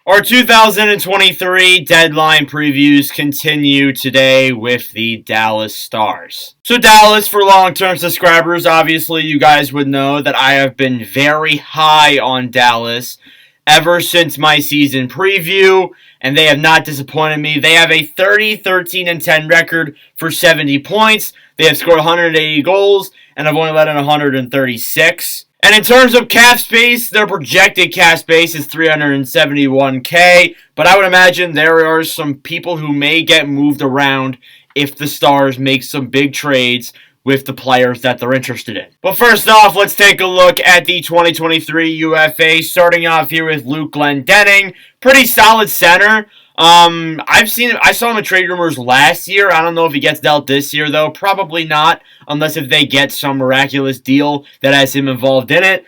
Our 2023 deadline previews continue today with the Dallas Stars. So Dallas, for long-term subscribers, obviously you guys would know that I have been very high on Dallas ever since my season preview, and they have not disappointed me. They have a 30-13-10 record for 70 points. They have scored 180 goals and have only let in 136. And in terms of cap space, their projected cap space is $371K, but I would imagine there are some people who may get moved around if the Stars make some big trades with the players that they're interested in. But first off, let's take a look at the 2023 UFA, starting off here with Luke Glendening. Pretty solid center. I saw him in trade rumors last year. I don't know if he gets dealt this year, though. Probably not, unless if they get some miraculous deal that has him involved in it.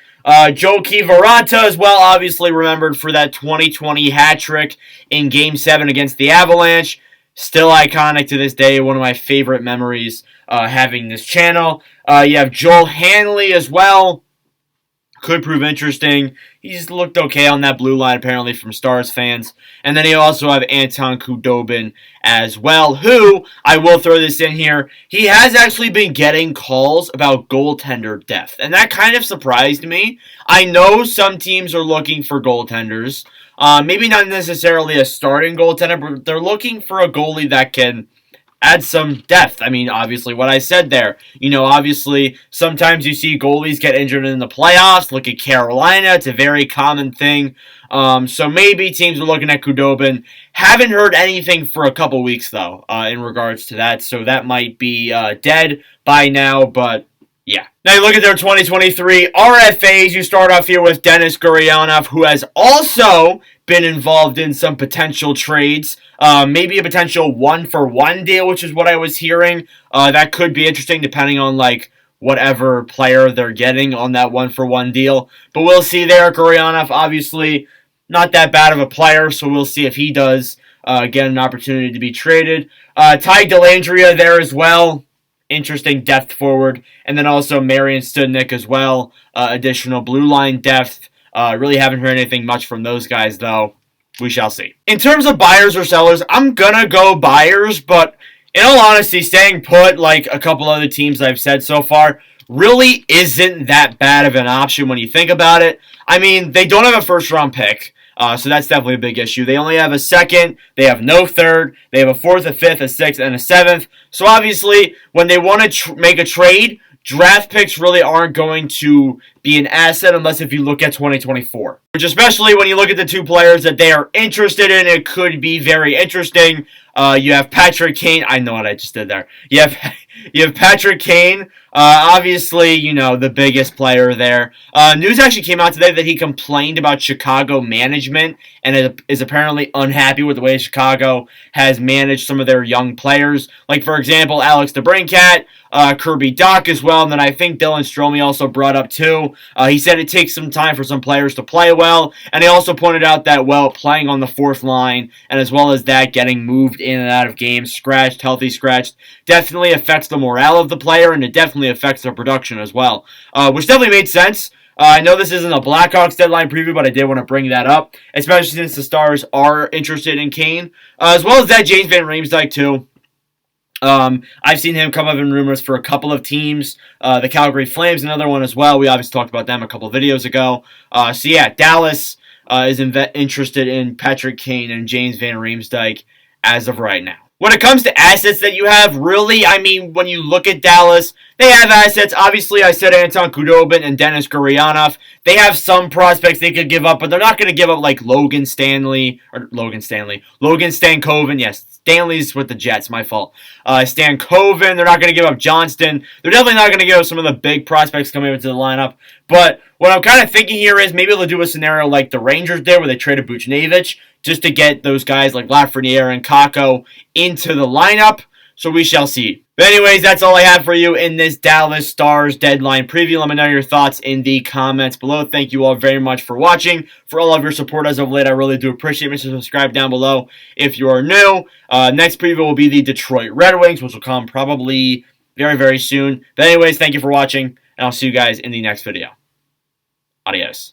Joe Kiviranta as well, obviously remembered for that 2020 hat trick in Game 7 against the Avalanche. Still iconic to this day, one of my favorite memories having this channel. You have Joel Hanley as well. Could prove interesting. He's looked okay on that blue line, apparently, from Stars fans. And then you also have Anton Khudobin as well, who, I will throw this in here, he has actually been getting calls about goaltender depth. And that kind of surprised me. I know some teams are looking for goaltenders. Maybe not necessarily a starting goaltender, but they're looking for a goalie that can add some depth. I mean, obviously, what I said there. You know, obviously, sometimes you see goalies get injured in the playoffs. Look at Carolina. It's a very common thing. So maybe teams are looking at Khudobin. Haven't heard anything for a couple weeks, though, in regards to that. So that might be dead by now, but yeah. Now you look at their 2023 RFAs. You start off here with Denis Gurianov, who has also been involved in some potential trades. Maybe a potential 1-for-1 deal, which is what I was hearing. That could be interesting depending on, like, whatever player they're getting on that 1-for-1 deal. But we'll see there. Gurianov, obviously, not that bad of a player, so we'll see if he does get an opportunity to be traded. Ty Dellandrea there as well. Interesting depth forward. And then also Marian Studnik as well. Additional blue line depth. Really haven't heard anything much from those guys, though. We shall see. In terms of buyers or sellers, I'm gonna go buyers, but in all honesty, staying put, like a couple other teams I've said so far, really isn't that bad of an option when you think about it. I mean, they don't have a first-round pick. So that's definitely a big issue. They only have a second. They have no third. They have a fourth, a fifth, a sixth, and a seventh. So obviously, when they want to make a trade, draft picks really aren't going to be an asset unless if you look at 2024. Which especially when you look at the two players that they are interested in, it could be very interesting. You have Patrick Kane. I know what I just did there. You have Patrick Kane. Obviously, you know, the biggest player there. News actually came out today that he complained about Chicago management and is apparently unhappy with the way Chicago has managed some of their young players. Like, for example, Alex DeBrincat, Kirby Dach as well, and then I think Dylan Strome also brought up too. He said it takes some time for some players to play well, and he also pointed out that, well, playing on the fourth line, and as well as that, getting moved in and out of games, scratched, healthy scratched, definitely affects the morale of the player, and it definitely affects their production as well, which definitely made sense. I know this isn't a Blackhawks deadline preview, but I did want to bring that up, especially since the Stars are interested in Kane, as well as that James Van Riemsdyk too. I've seen him come up in rumors for a couple of teams. The Calgary Flames, another one as well. We obviously talked about them a couple of videos ago. So yeah, Dallas is interested in Patrick Kane and James Van Riemsdyk as of right now. When it comes to assets that you have, really, I mean, when you look at Dallas, they have assets. Obviously, I said Anton Khudobin and Denis Gurianov. They have some prospects they could give up, but they're not going to give up like Logan Stankoven. Yes, Stanley's with the Jets, my fault. Stankoven, they're not going to give up Johnston. They're definitely not going to give up some of the big prospects coming into the lineup. But what I'm kind of thinking here is maybe they'll do a scenario like the Rangers did where they traded Buchnevich just to get those guys like Lafreniere and Kakko into the lineup. So we shall see. But anyways, that's all I have for you in this Dallas Stars deadline preview. Let me know your thoughts in the comments below. Thank you all very much for watching. For all of your support as of late, I really do appreciate it. Make sure to subscribe down below if you are new. Next preview will be the Detroit Red Wings, which will come probably very, very soon. But anyways, thank you for watching, and I'll see you guys in the next video. Adios.